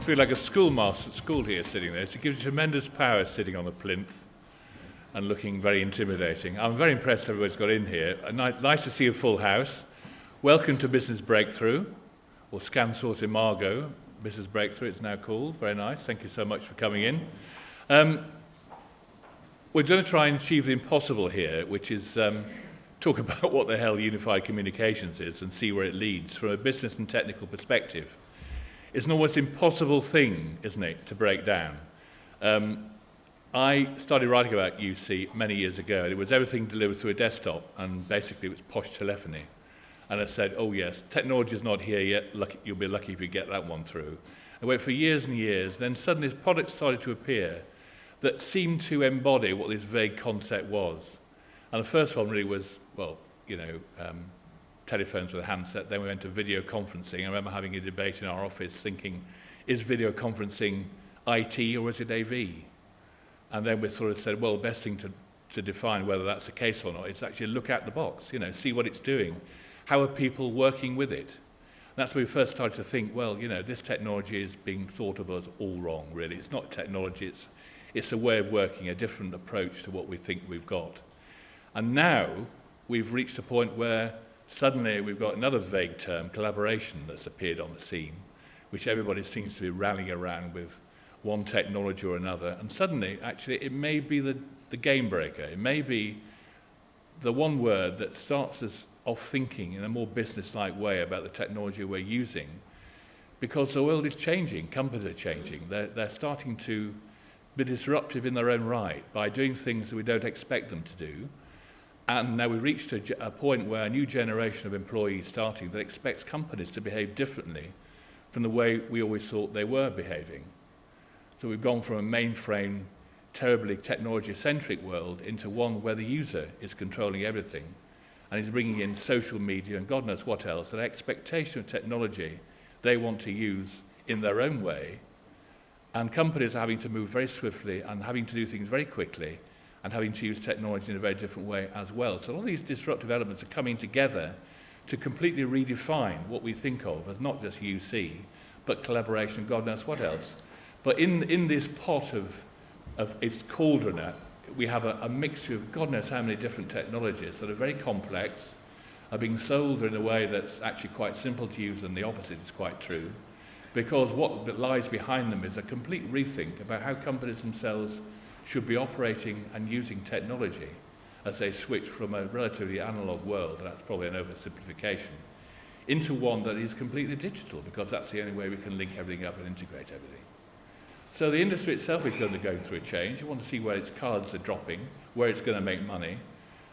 feel like a schoolmaster at school here sitting there. It gives you tremendous power sitting on the plinth and looking very intimidating. I'm very impressed everybody's got in here. Nice to see a full house. Welcome to Business Breakthrough, or ScanSource Imago. Business Breakthrough, it's now called. Very nice. Thank you so much for coming in. We're going to try and achieve the impossible here, which is talk about what the hell unified communications is and see where it leads from a business and technical perspective. It's an almost impossible thing, isn't it, to break down. I started writing about UC many years ago. It was everything delivered through a desktop, and basically it was posh telephony. And I said, oh yes, technology is not here yet. You'll be lucky if you get that one through. I went for years and years. Then suddenly products started to appear that seemed to embody what this vague concept was. And the first one really was, well, telephones with a handset. Then we went to video conferencing. I remember having a debate in our office thinking, is video conferencing IT or is it AV? And then we sort of said, well, the best thing to define whether that's the case or not is actually look at the box, see what it's doing. How are people working with it? And that's when we first started to think, well, this technology is being thought of as all wrong, really. It's not technology, it's a way of working, a different approach to what we think we've got. And now we've reached a point where suddenly we've got another vague term, collaboration, that's appeared on the scene, which everybody seems to be rallying around with one technology or another. And suddenly, actually, it may be the game breaker. It may be the one word that starts us off thinking in a more business-like way about the technology we're using, because the world is changing, companies are changing. They're starting to be disruptive in their own right by doing things that we don't expect them to do. And now we've reached a point where a new generation of employees starting that expects companies to behave differently from the way we always thought they were behaving. So we've gone from a mainframe, terribly technology-centric world into one where the user is controlling everything and is bringing in social media and God knows what else, an expectation of technology they want to use in their own way. And companies are having to move very swiftly and having to do things very quickly and having to use technology in a very different way as well. So all these disruptive elements are coming together to completely redefine what we think of as not just UC, but collaboration, God knows what else. But in this pot of its cauldron, we have a mixture of God knows how many different technologies that are very complex, are being sold in a way that's actually quite simple to use, and the opposite is quite true, because what lies behind them is a complete rethink about how companies themselves should be operating and using technology as they switch from a relatively analog world, and that's probably an oversimplification, into one that is completely digital, because that's the only way we can link everything up and integrate everything. So the industry itself is going to go through a change. You want to see where its cards are dropping, where it's going to make money.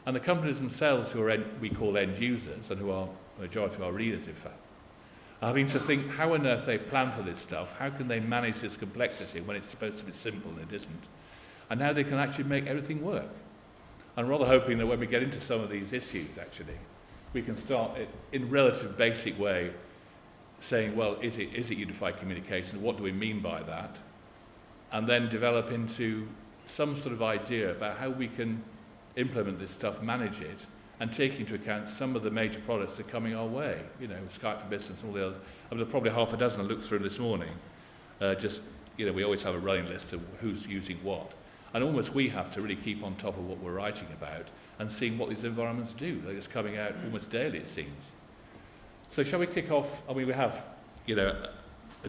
And the companies themselves, who are we call end users, and who are the majority of our readers, in fact, are having to think how on earth they plan for this stuff, how can they manage this complexity when it's supposed to be simple and it isn't, and how they can actually make everything work. I'm rather hoping that when we get into some of these issues, actually, we can start it in a relative basic way, saying, well, is it unified communication? What do we mean by that? And then develop into some sort of idea about how we can implement this stuff, manage it, and take into account some of the major products that are coming our way. Skype for Business and all the others. I mean, there are probably half a dozen I looked through this morning. We always have a running list of who's using what. And almost we have to really keep on top of what we're writing about and seeing what these environments do. They're just coming out almost daily, it seems. So shall we kick off? I mean, we have, a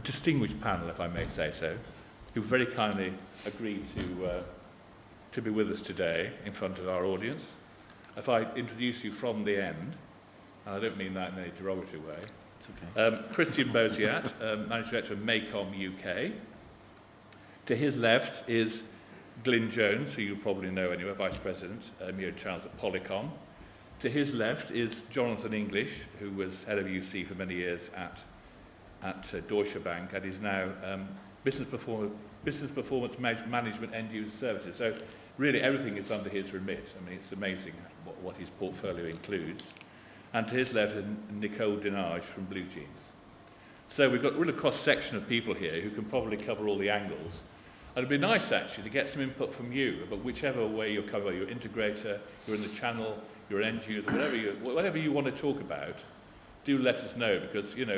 distinguished panel, if I may say so, who very kindly agreed to be with us today in front of our audience. If I introduce you from the end, and I don't mean that in any derogatory way. It's okay. Christian Bozeat, Managing Director of Macom UK. To his left is Glynn Jones, who you probably know anyway, Vice President, EMEA Channels at Polycom. To his left is Jonathan English, who was head of UC for many years at Deutsche Bank and is now Business Performance Management End User Services. So really everything is under his remit. I mean, it's amazing what his portfolio includes. And to his left is Nicole Dinnadge from Blue Jeans. So we've got a real cross-section of people here who can probably cover all the angles. And it'd be nice, actually, to get some input from you about whichever way you're covering. You're an integrator, you're in the channel, you're an end user, whatever you want to talk about, do let us know, because, in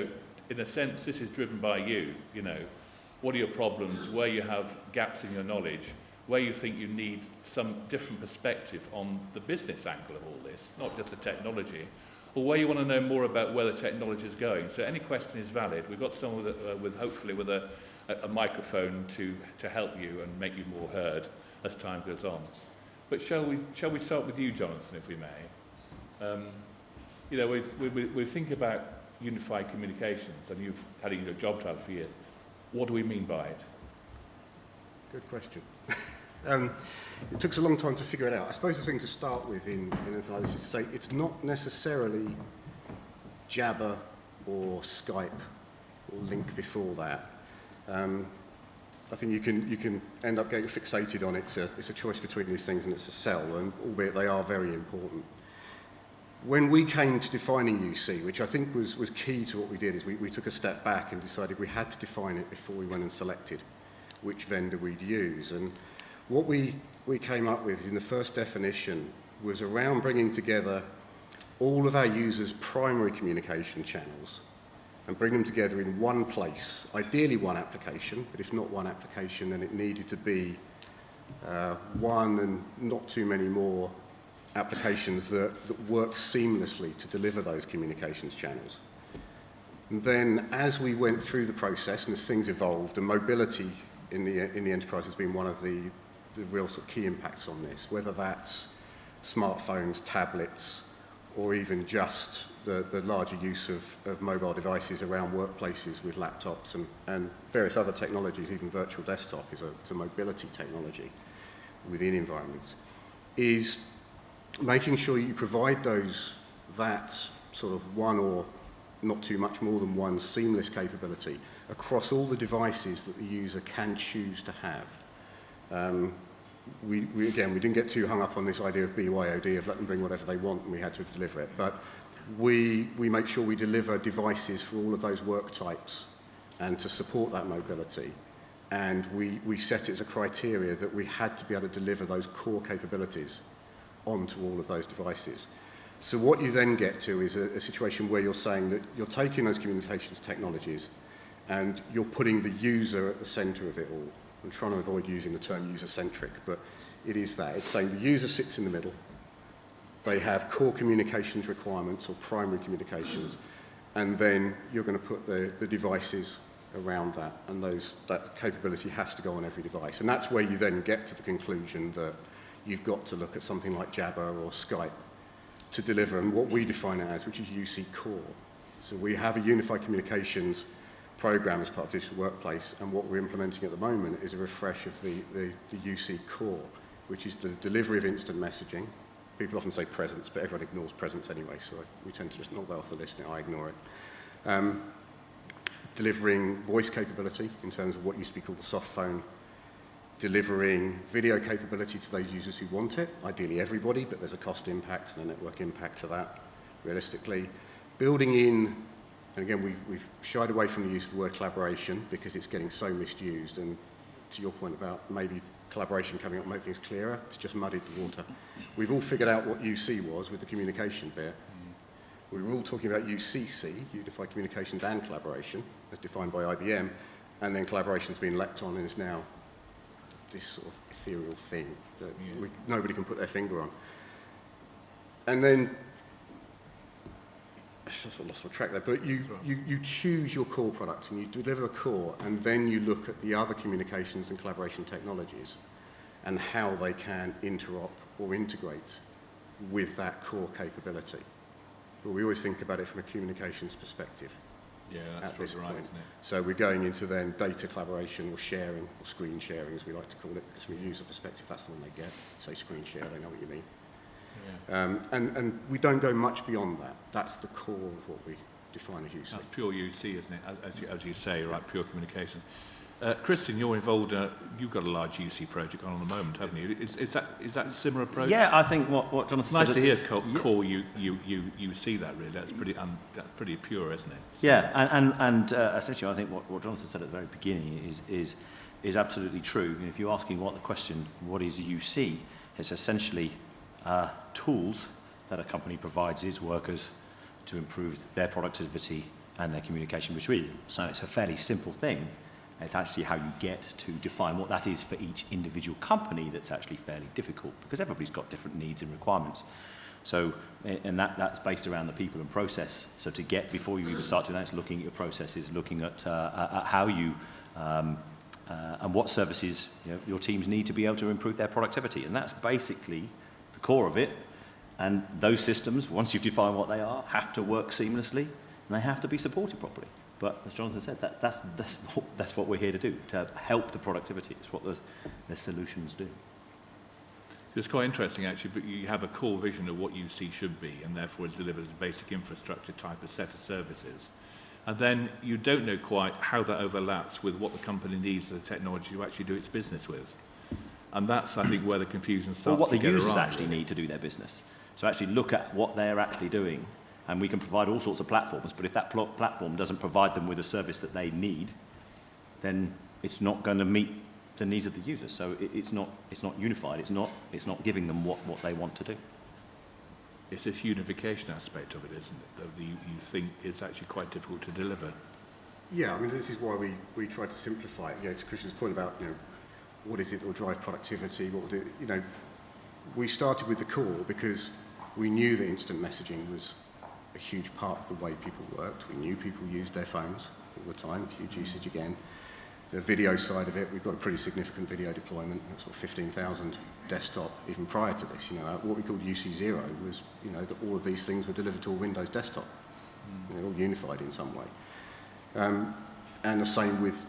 a sense, this is driven by you, what are your problems, where you have gaps in your knowledge, where you think you need some different perspective on the business angle of all this, not just the technology, or where you want to know more about where the technology is going. So any question is valid. We've got someone with hopefully with a microphone to help you and make you more heard as time goes on. But shall we start with you, Jonathan, if we may? You know, we think about unified communications, and you've had it in your job title for years. What do we mean by it? Good question. It took us a long time to figure it out. I suppose the thing to start with in anything like this is to say it's not necessarily Jabber or Skype or Link before that. I think you can end up getting fixated on it. It's a choice between these things, and it's a sell, and albeit they are very important. When we came to defining UC, which I think was key to what we did, is we took a step back and decided we had to define it before we went and selected which vendor we'd use. And what we came up with in the first definition was around bringing together all of our users' primary communication channels and bring them together in one place, ideally one application, but if not one application, then it needed to be one and not too many more applications that worked seamlessly to deliver those communications channels. And then as we went through the process and as things evolved, and mobility in the enterprise has been one of the real sort of key impacts on this, whether that's smartphones, tablets, or even just the larger use of mobile devices around workplaces with laptops and various other technologies, even virtual desktop is a mobility technology within environments, is making sure you provide that sort of one or not too much more than one seamless capability across all the devices that the user can choose to have. We didn't get too hung up on this idea of BYOD, of let them bring whatever they want and we had to deliver it, but we make sure we deliver devices for all of those work types and to support that mobility. And we set it as a criteria that we had to be able to deliver those core capabilities onto all of those devices. So what you then get to is a situation where you're saying that you're taking those communications technologies and you're putting the user at the center of it all. I'm trying to avoid using the term user-centric, but it is that. It's saying the user sits in the middle, they have core communications requirements or primary communications, and then you're going to put the devices around that, and that capability has to go on every device. And that's where you then get to the conclusion that you've got to look at something like Jabber or Skype to deliver, and what we define it as, which is UC Core. So we have a unified communications program as part of Digital Workplace, and what we're implementing at the moment is a refresh of the UC Core, which is the delivery of instant messaging. People often say presence, but everyone ignores presence anyway, so we tend to just knock that off the list and I ignore it. Delivering voice capability in terms of what used to be called the soft phone, delivering video capability to those users who want it, ideally everybody, but there's a cost impact and a network impact to that, realistically. Building in, and again, we've shied away from the use of the word collaboration because it's getting so misused, and to your point about maybe collaboration coming up and make things clearer, it's just muddied the water. We've all figured out what UC was with the communication bit. We were all talking about UCC, Unified Communications and Collaboration, as defined by IBM, and then collaboration's been leapt on and is now this sort of ethereal thing that nobody can put their finger on. And then, I sort of lost my track there, but you choose your core product and you deliver the core, and then you look at the other communications and collaboration technologies and how they can interop or integrate with that core capability. But we always think about it from a communications perspective. Yeah, that's right, isn't it? So we're going into then data collaboration or sharing, or screen sharing as we like to call it, because from a user perspective, that's the one they get. Say screen share, they know what you mean. Yeah. And we don't go much beyond that. That's the core of what we define as UC. That's pure UC, isn't it? As you say, right, pure communication. Christian, you're involved, you've got a large UC project on at the moment, haven't you? Is that a similar approach? Yeah, I think what Jonathan nice said... to hear core you see that, really. That's pretty pure, isn't it? So. Yeah, and essentially I think what Jonathan said at the very beginning is absolutely true. If you're asking what the question, what is UC, it's essentially tools that a company provides its workers to improve their productivity and their communication between them. So it's a fairly simple thing. It's actually how you get to define what that is for each individual company that's actually fairly difficult, because everybody's got different needs and requirements. So, and that's based around the people and process. So to get, before you even start to do that, it's looking at your processes, looking at how you, and what services your teams need to be able to improve their productivity. And that's basically the core of it. And those systems, once you've defined what they are, have to work seamlessly, and they have to be supported properly. But as Jonathan said, that's what we're here to do, to help the productivity. It's what the solutions do. It's quite interesting, actually, but you have a core vision of what UC should be, and therefore it delivers a basic infrastructure type of set of services. And then you don't know quite how that overlaps with what the company needs, the technology to actually do its business with. And that's, I think, where the confusion starts. Well, what to the get users around. actually need to do their business. So actually look at what they're actually doing, and we can provide all sorts of platforms, but if that platform doesn't provide them with a service that they need, then it's not going to meet the needs of the users. So it's not unified. It's not giving them what they want to do. It's this unification aspect of it, isn't it, that you think is actually quite difficult to deliver. Yeah, I mean, this is why we try to simplify it. To Christian's point about, what is it that will drive productivity? What will do? We started with the core because we knew that instant messaging was a huge part of the way people worked. We knew people used their phones all the time, huge usage again. The video side of it, we've got a pretty significant video deployment, sort of 15,000 desktop even prior to this. What we called UC0 was, that all of these things were delivered to a Windows desktop, all unified in some way. And the same with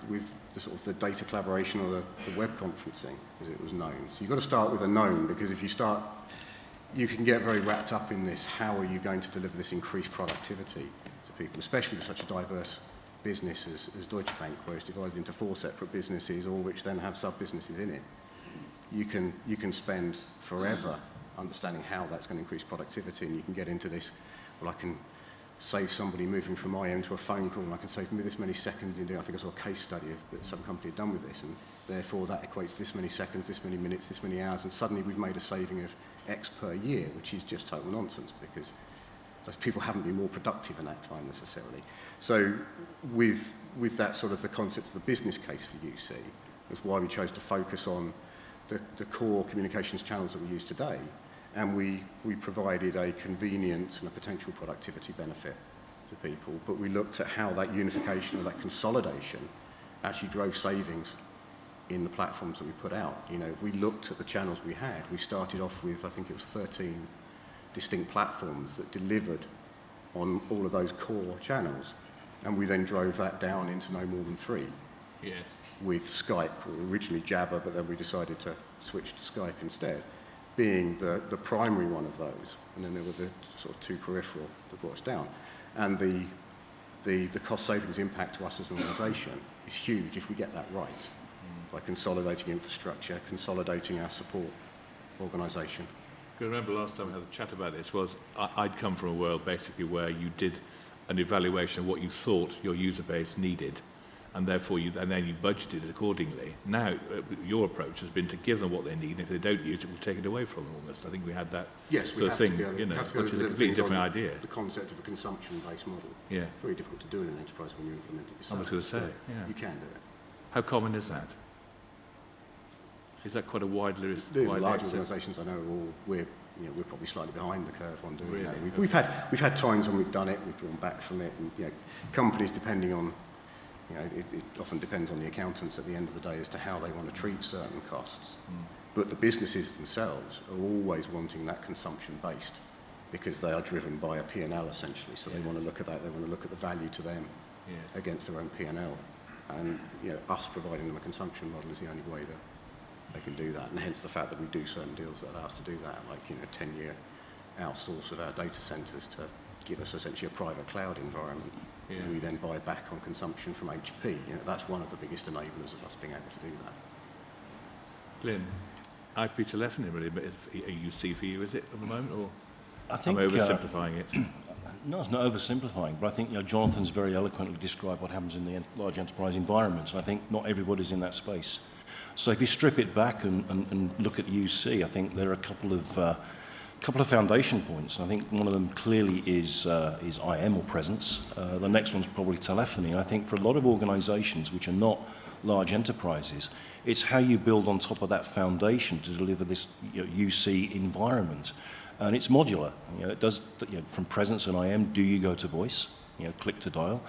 the sort of the data collaboration or the web conferencing, as it was known. So you've got to start with a known, because if you start, you can get very wrapped up in this. How are you going to deliver this increased productivity to people, especially with such a diverse business as Deutsche Bank, where it's divided into 4 separate businesses, all which then have sub-businesses in it. You can spend forever understanding how that's going to increase productivity, and you can get into this, well, I can save somebody moving from IM to a phone call, and I can save me this many seconds in doing. I think I saw a case study that some company had done with this, and therefore that equates this many seconds, this many minutes, this many hours, and suddenly we've made a saving of X per year, which is just total nonsense, because those people haven't been more productive in that time necessarily. So with that sort of the concept of the business case for UC, that's why we chose to focus on the core communications channels that we use today, and we provided a convenience and a potential productivity benefit to people, but we looked at how that unification or that consolidation actually drove savings in the platforms that we put out. We looked at the channels we had. We started off with, I think it was 13 distinct platforms that delivered on all of those core channels, and we then drove that down into no more than 3. Yes. With Skype, or originally Jabber, but then we decided to switch to Skype instead, being the primary one of those, and then there were the sort of 2 peripheral that brought us down. And the cost savings impact to us as an organisation is huge if we get that right, by consolidating infrastructure, consolidating our support organisation. I remember last time we had a chat about this was I'd come from a world basically where you did an evaluation of what you thought your user base needed, and therefore then you budgeted it accordingly. Now your approach has been to give them what they need, and if they don't use it, we'll take it away from them almost. I think we had that sort of thing, which is a completely different idea. The concept of a consumption-based model. Yeah. Very difficult to do in an enterprise when you implement it yourself. I was going to say, yeah. You can do it. How common is that? Is that quite a widely? The large organisations I know are all, we're probably slightly behind the curve on doing that. We've had times when we've done it, we've drawn back from it, and companies, depending on, it often depends on the accountants at the end of the day as to how they want to treat certain costs. But the businesses themselves are always wanting that consumption-based, because they are driven by a P&L essentially. So they want to look at that. They want to look at the value to them against their own P&L, and us providing them a consumption model is the only way that they can do that, and hence the fact that we do certain deals that allow us to do that, like 10-year outsource of our data centres to give us essentially a private cloud environment. Yeah. And we then buy back on consumption from HP. That's one of the biggest enablers of us being able to do that. Glynn, IP telephony really, but a UC for you, is it at the moment, or I think, I'm oversimplifying it? No, it's not oversimplifying, but I think Jonathan's very eloquently described what happens in the large enterprise environments, and I think not everybody's in that space. So if you strip it back and look at UC, I think there are a couple of foundation points. I think one of them clearly is IM or presence. The next one's probably telephony. And I think for a lot of organisations which are not large enterprises. It's how you build on top of that foundation to deliver this UC environment. And it's modular. It does, from presence and IM, do you go to voice? Click to dial.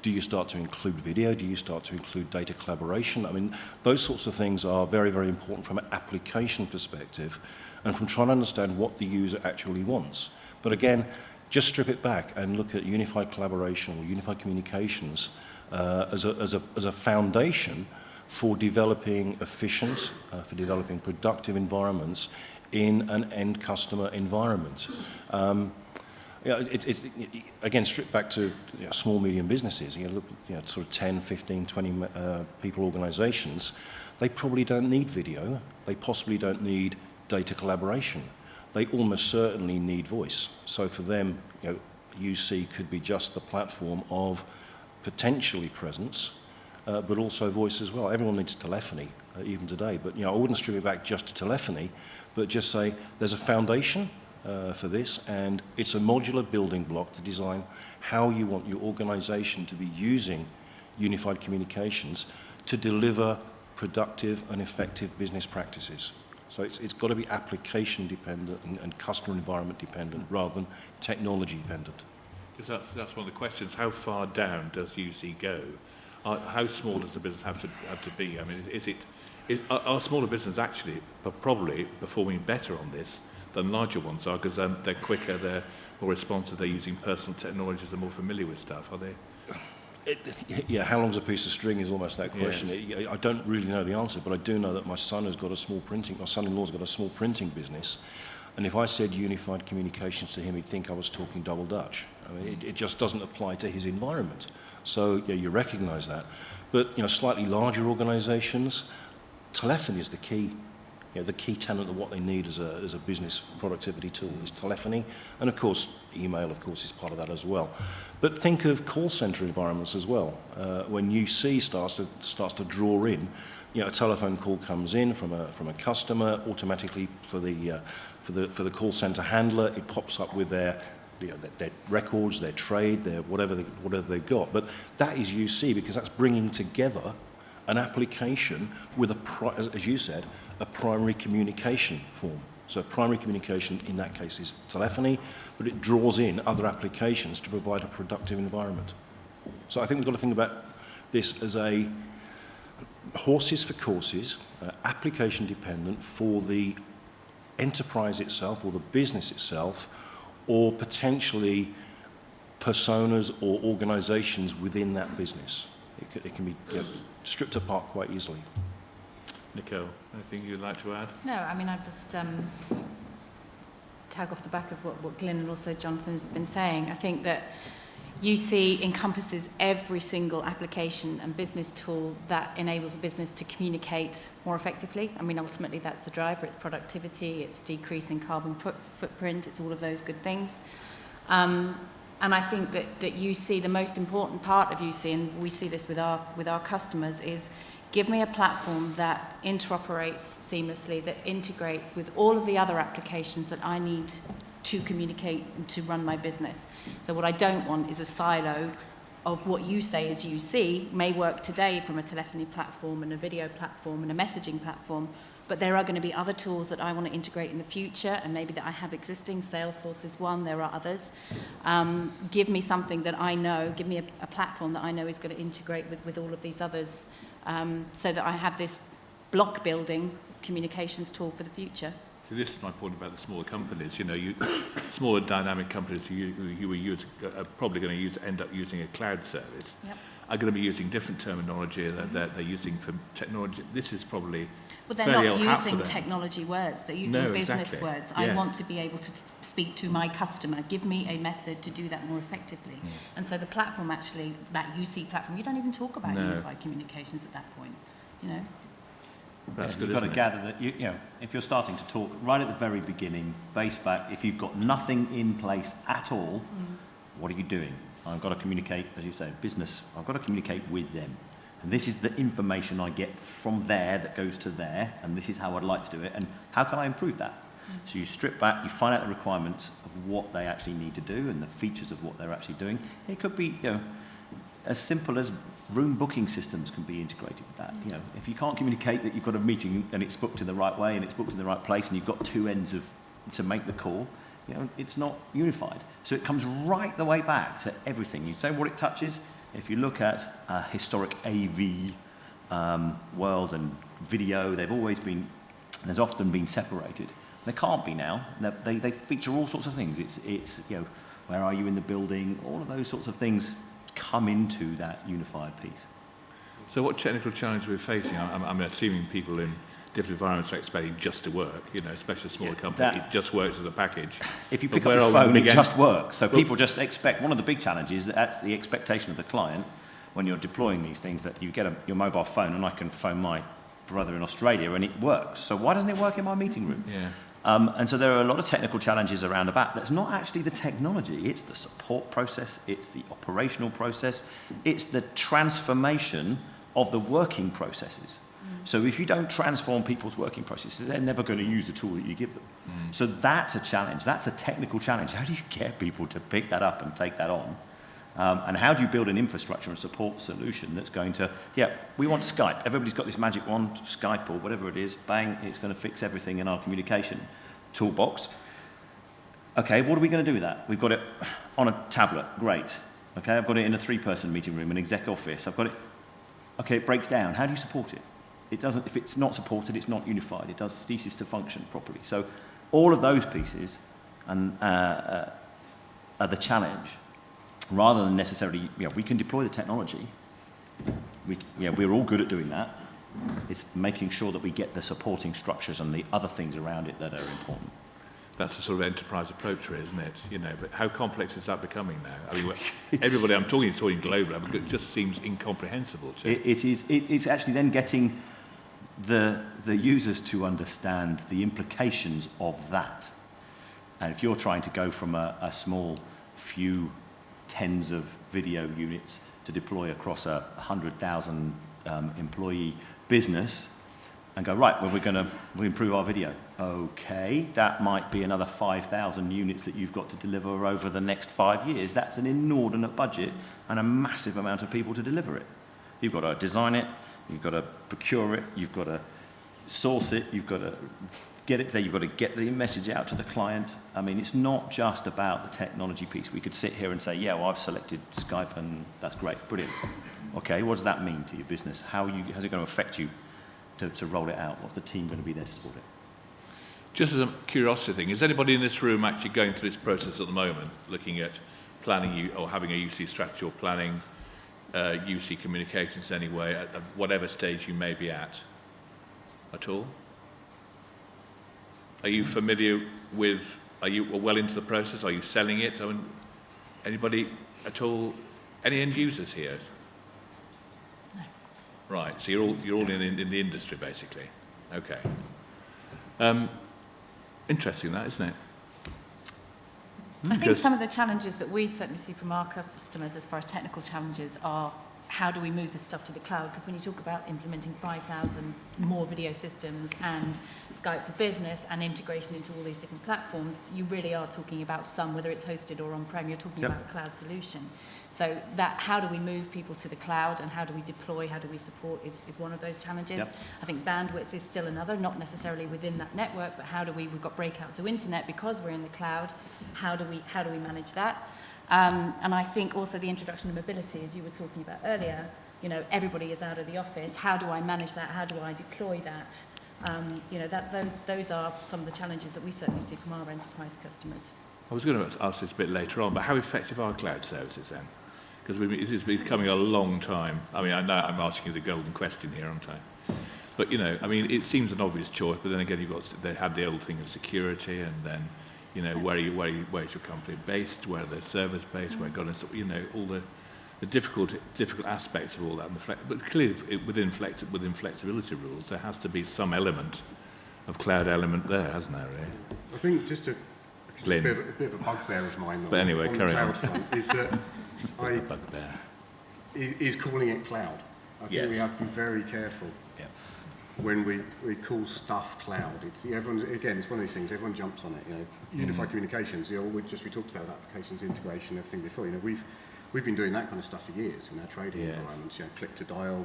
Do you start to include video? Do you start to include data collaboration? I mean, those sorts of things are very, very important from an application perspective and from trying to understand what the user actually wants. But again, just strip it back and look at unified collaboration or unified communications as a foundation for developing efficient, for developing productive environments in an end customer environment. Again, strip back to small, medium businesses. Look, sort of 10, 15, 20 people organizations, they probably don't need video. They possibly don't need data collaboration. They almost certainly need voice. So for them, UC could be just the platform of potentially presence, but also voice as well. Everyone needs telephony, even today. But I wouldn't strip it back just to telephony, but just say there's a foundation for this, and it's a modular building block to design how you want your organization to be using unified communications to deliver productive and effective business practices. So it's got to be application dependent and customer environment dependent rather than technology dependent. Because that's one of the questions. How far down does UC go? How small does the business have to be? I mean, are smaller businesses actually probably performing better on this than larger ones are, because they're quicker, they're more responsive, they're using personal technologies, they're more familiar with stuff, are they? How long's a piece of string is almost that question. Yes. I don't really know the answer, but I do know that my son-in-law's got a small printing business, and if I said unified communications to him, he'd think I was talking double Dutch. I mean, it just doesn't apply to his environment. So you recognise that. But slightly larger organisations, telephony is the key. The key tenet of what they need as a business productivity tool is telephony, and of course email, of course, is part of that as well. But think of call centre environments as well. When UC starts to draw in, a telephone call comes in from a customer, automatically for the call centre handler, it pops up with their records, their trade, their whatever they've got. But that is UC because that's bringing together an application with as you said, a primary communication form. So primary communication in that case is telephony, but it draws in other applications to provide a productive environment. So I think we've got to think about this as a horses for courses, application dependent for the enterprise itself or the business itself, or potentially personas or organizations within that business. It can be stripped apart quite easily. Nicole, anything you'd like to add? No, I mean, I'd just tag off the back of what Glynn and also Jonathan has been saying. I think that UC encompasses every single application and business tool that enables a business to communicate more effectively. I mean, ultimately, that's the driver. It's productivity, it's decreasing carbon footprint, it's all of those good things. And I think that UC, the most important part of UC, and we see this with our customers, is give me a platform that interoperates seamlessly, that integrates with all of the other applications that I need to communicate and to run my business. So what I don't want is a silo of what you say is UC may work today from a telephony platform and a video platform and a messaging platform, but there are going to be other tools that I want to integrate in the future, and maybe that I have existing. ScanSource is one, there are others. Give me something that I know, give me a platform that I know is going to integrate with all of these others, so that I have this block building communications tool for the future. So this is my point about the smaller companies. Smaller dynamic companies who are probably going to end up using a cloud service. Yep. Are going to be using different terminology that they're using for technology. This is probably Well, they're fairly not old hat for using them. technology words. They're using business exactly. words. Yes. I want to be able to speak to my customer. Give me a method to do that more effectively. And so the platform actually, that UC platform, you don't even talk about unified communications at that point. That's good, You've got to isn't it? gather that, if you're starting to talk right at the very beginning, base back, if you've got nothing in place at all, what are you doing? I've got to communicate, as you say, business, I've got to communicate with them. And this is the information I get from there that goes to there, and this is how I'd like to do it, and how can I improve that? So you strip back, you find out the requirements of what they actually need to do and the features of what they're actually doing. It could be, as simple as Room booking systems can be integrated with that. You know, if you can't communicate that you've got a meeting and it's booked in the right way and it's booked in the right place and you've got two ends to make the call, you know, it's not unified. So it comes right the way back to everything. You say what it touches. If you look at historic AV world and video, there's often been separated. They can't be now. They feature all sorts of things. It's you know, where are you in the building? All of those sorts of things come into that unified piece. So what technical challenge are we facing? I'm assuming people in different environments are expecting just to work, you know, especially a smaller company, it just works as a package. If you pick up your phone, it just works. So people just expect, one of the big challenges, that's the expectation of the client when you're deploying these things, that you get your mobile phone and I can phone my brother in Australia and it works. So why doesn't it work in my meeting room? Yeah. And so there are a lot of technical challenges around about. That's not actually the technology, it's the support process, it's the operational process, it's the transformation of the working processes. So if you don't transform people's working processes, they're never going to use the tool that you give them. So that's a challenge, that's a technical challenge. How do you get people to pick that up and take that on? And how do you build an infrastructure and support solution that's going to, we want Skype. Everybody's got this magic wand, Skype or whatever it is, bang, it's going to fix everything in our communication toolbox. Okay, what are we going to do with that? We've got it on a tablet, great. Okay, I've got it in a 3-person meeting room, an exec office. I've got it, okay, it breaks down. How do you support it? It doesn't, if it's not supported, it's not unified. It does ceases to function properly. So all of those pieces are the challenge. Rather than necessarily, we can deploy the technology. We're all good at doing that. It's making sure that we get the supporting structures and the other things around it that are important. That's the sort of enterprise approach, really, isn't it? You know, but how complex is that becoming now? I mean, everybody I'm talking globally, but it just seems incomprehensible to me. It's actually then getting the users to understand the implications of that. And if you're trying to go from a small few tens of video units to deploy across a 100,000 employee business and go, right, well, we'll improve our video. Okay, that might be another 5,000 units that you've got to deliver over the next 5 years. That's an inordinate budget and a massive amount of people to deliver it. You've got to design it, you've got to procure it, you've got to source it, you've got to get it there, you've got to get the message out to the client. I mean, it's not just about the technology piece. We could sit here and say, I've selected Skype and that's great, brilliant. Okay, what does that mean to your business? How's it going to affect you to roll it out? What's the team going to be there to support it? Just as a curiosity thing, is anybody in this room actually going through this process at the moment, looking at planning or having a UC strategy or planning UC communications anyway, at whatever stage you may be at all? Are you familiar with, are you well into the process? Are you selling it? I mean, anybody at all, any end users here? No. Right, so you're all in the industry, basically. Okay. Interesting that, isn't it? I think some of the challenges that we certainly see from our customers as far as technical challenges are, how do we move this stuff to the cloud? Because when you talk about implementing 5,000 more video systems and Skype for Business and integration into all these different platforms, you really are talking about whether it's hosted or on-prem, you're talking about a cloud solution. So that, how do we move people to the cloud and how do we deploy, how do we support is one of those challenges. I think bandwidth is still another, not necessarily within that network, but we've got breakout to internet because we're in the cloud. How do we manage that? And I think also the introduction of mobility, as you were talking about earlier, everybody is out of the office. How do I manage that? How do I deploy that? Those are some of the challenges that we certainly see from our enterprise customers. I was going to ask this a bit later on, but how effective are cloud services then? Because it's becoming a long time. I mean, I know I'm asking you the golden question here, aren't I? But, it seems an obvious choice, but then again, they had the old thing of security and then, where's your company based, where are their servers based, where all the difficult aspects of all that. But clearly, within flexibility rules, there has to be some element of cloud element there, hasn't there, really? I think just a bit of a bugbear of mine on the cloud front is that is calling it cloud. I think we have to be very careful when we call stuff cloud. It's it's one of these things. Everyone jumps on it. Unified communications. We talked about applications integration, everything before. We've we've been doing that kind of stuff for years in our trading Yeah. environments, click to dial,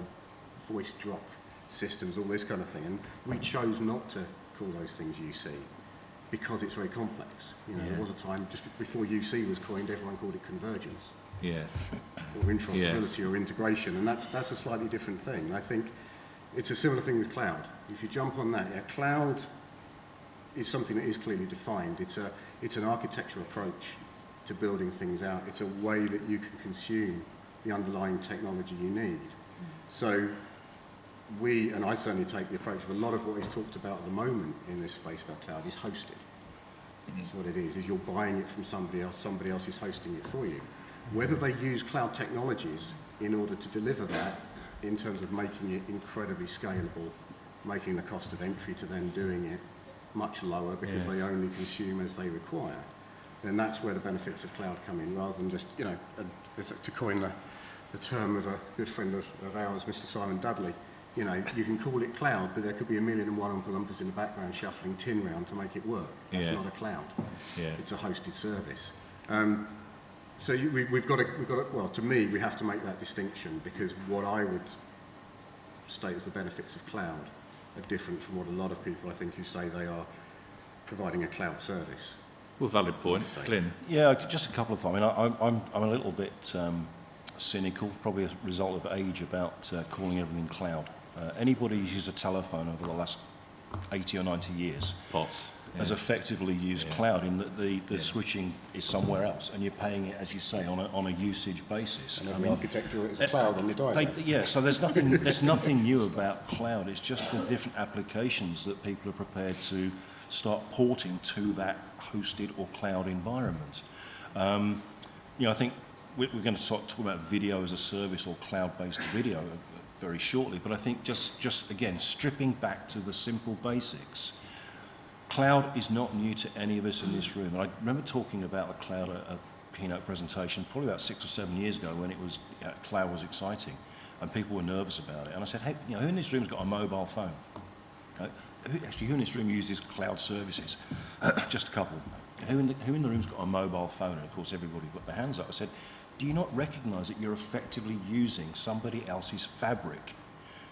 voice drop systems, all this kind of thing. And we chose not to call those things UC because it's very complex. There was a time just before UC was coined, everyone called it convergence. Yeah. Or interoperability or integration, and that's a slightly different thing. And I think it's a similar thing with cloud. If you jump on that, cloud is something that is clearly defined. It's an architectural approach to building things out. It's a way that you can consume the underlying technology you need. So and I certainly take the approach of a lot of what is talked about at the moment in this space about cloud is hosted. That's what it is you're buying it from somebody else is hosting it for you. Whether they use cloud technologies in order to deliver that in terms of making it incredibly scalable, making the cost of entry to then doing it much lower because they only consume as they require, then that's where the benefits of cloud come in, rather than just, to coin the term of a good friend of ours, Mr. Simon Dudley, you can call it cloud, but there could be 1,000,001 Oompa Loompas in the background shuffling tin round to make it work. That's not a cloud. Yeah. It's a hosted service. So we've got to, well, to me, we have to make that distinction, because what I would state as the benefits of cloud are different from what a lot of people, I think, who say they are providing a cloud service. Well, valid point. Glynn? Yeah, just a couple of things. I mean, I'm a little bit cynical, probably a result of age, about calling everything cloud. Anybody who's used a telephone over the last 80 or 90 years has effectively used cloud, in that the switching is somewhere else, and you're paying it, as you say, on a usage basis. And the architecture is cloud on your diagram. So there's nothing new about cloud. It's just the different applications that people are prepared to start porting to that hosted or cloud environment. I think we're going to talk about video as a service or cloud-based video very shortly, but I think just again, stripping back to the simple basics, cloud is not new to any of us in this room. And I remember talking about the cloud at a keynote presentation probably about 6 or 7 years ago, when it was cloud was exciting and people were nervous about it. And I said, hey, who in this room's got a mobile phone? Who in this room uses cloud services? Just a couple. Who in the room's got a mobile phone? And of course everybody got their hands up. I said, do you not recognise that you're effectively using somebody else's fabric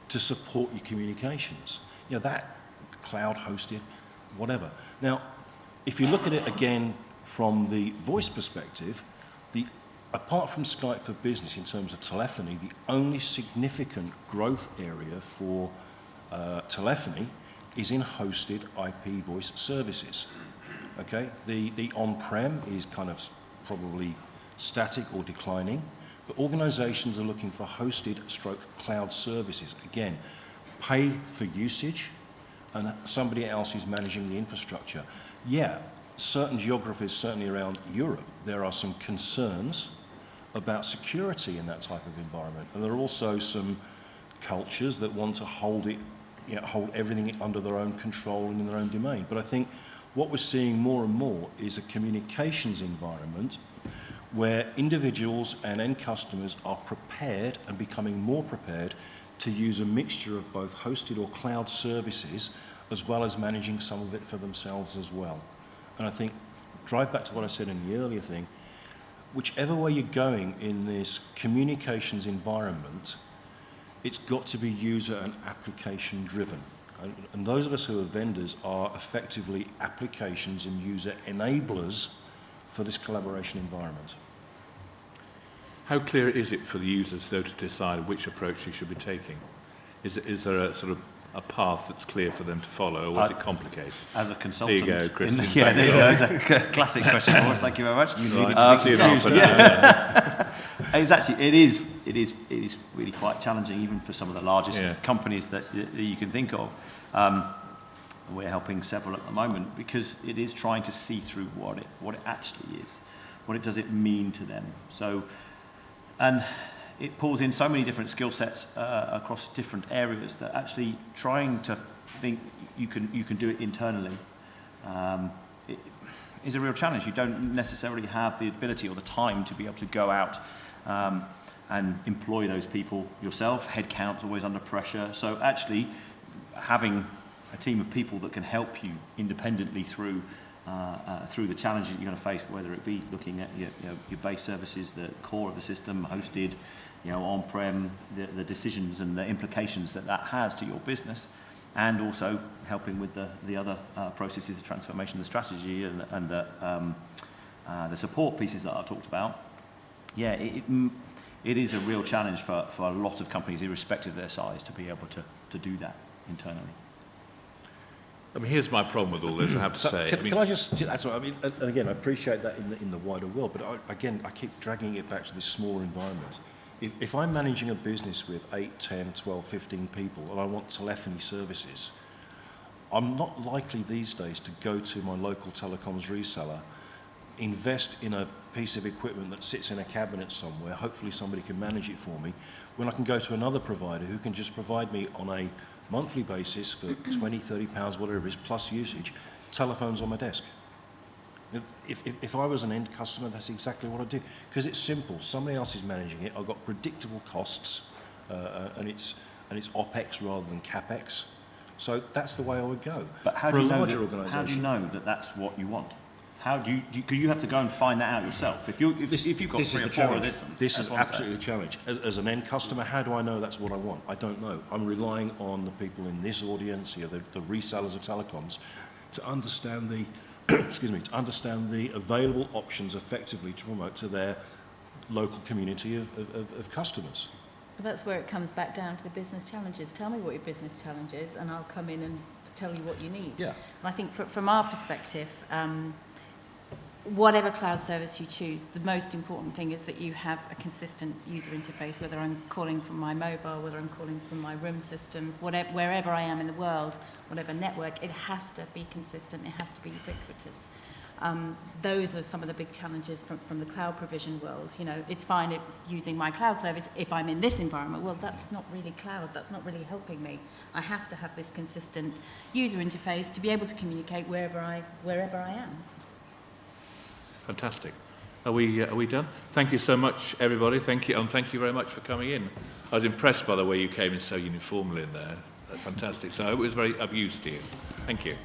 to support your communications? That cloud hosted, whatever. Now, if you look at it again from the voice perspective, apart from Skype for Business in terms of telephony, the only significant growth area for telephony is in hosted IP voice services. Okay, the on-prem is kind of probably static or declining, but organisations are looking for hosted / cloud services. Again, pay for usage, and somebody else is managing the infrastructure. Certain geographies, certainly around Europe, there are some concerns about security in that type of environment, and there are also some cultures that want to hold everything under their own control and in their own domain. But I think what we're seeing more and more is a communications environment where individuals and end customers are prepared and becoming more prepared to use a mixture of both hosted or cloud services, as well as managing some of it for themselves as well. And I think, drive back to what I said in the earlier thing, whichever way you're going in this communications environment, it's got to be user and application driven. And those of us who are vendors are effectively applications and user enablers for this collaboration environment. How clear is it for the users, though, to decide which approach you should be taking? Is there a sort of a path that's clear for them to follow, or is it complicated? As a consultant... There you go, Christian. There you go. It's a classic question for us. Thank you very much. It is really quite challenging, even for some of the largest companies that you can think of. We're helping several at the moment, because it is trying to see through what it actually is. What does it mean to them? And it pulls in so many different skill sets across different areas, that actually trying to think you can do it internally it is a real challenge. You don't necessarily have the ability or the time to be able to go out and employ those people yourself. Headcount's always under pressure. So actually having a team of people that can help you independently through through the challenges you're going to face, whether it be looking at your base services, the core of the system, hosted, on-prem, the decisions and the implications that has to your business, and also helping with the other processes of transformation, the strategy and the support pieces that I've talked about. Yeah, it is a real challenge for a lot of companies, irrespective of their size, to be able to do that internally. I mean, here's my problem with all this, I have to say. Can I just, that's what I mean, and again, I appreciate that in the wider world, but I keep dragging it back to this smaller environment. If I'm managing a business with 8, 10, 12, 15 people and I want telephony services, I'm not likely these days to go to my local telecoms reseller, invest in a piece of equipment that sits in a cabinet somewhere, hopefully somebody can manage it for me, when I can go to another provider who can just provide me on a monthly basis for 20, 30 pounds, whatever it is, plus usage, telephones on my desk. If I was an end customer, that's exactly what I'd do. Because it's simple. Somebody else is managing it. I've got predictable costs, and it's OPEX rather than CAPEX. So that's the way I would go. But how For do a you know larger that, organisation, how do you know that that's what you want? How do you have to go and find that out yourself? If you've got this 3 is or the 4 of challenge. this, This is absolutely the challenge. As an end customer, how do I know that's what I want? I don't know. I'm relying on the people in this audience, the resellers of telecoms, to understand the to understand the available options effectively to promote to their local community of customers. But that's where it comes back down to the business challenges. Tell me what your business challenge is, and I'll come in and tell you what you need. Yeah. And I think from our perspective, whatever cloud service you choose, the most important thing is that you have a consistent user interface, whether I'm calling from my mobile, whether I'm calling from my room systems, wherever I am in the world, whatever network, it has to be consistent, it has to be ubiquitous. Those are some of the big challenges from the cloud provision world. It's fine using my cloud service if I'm in this environment. Well, that's not really cloud, that's not really helping me. I have to have this consistent user interface to be able to communicate wherever I am. Fantastic. Are we done? Thank you so much, everybody. Thank you, and thank you very much for coming in. I was impressed by the way you came in so uniformly in there. That's fantastic. So it was very of use to you. Thank you.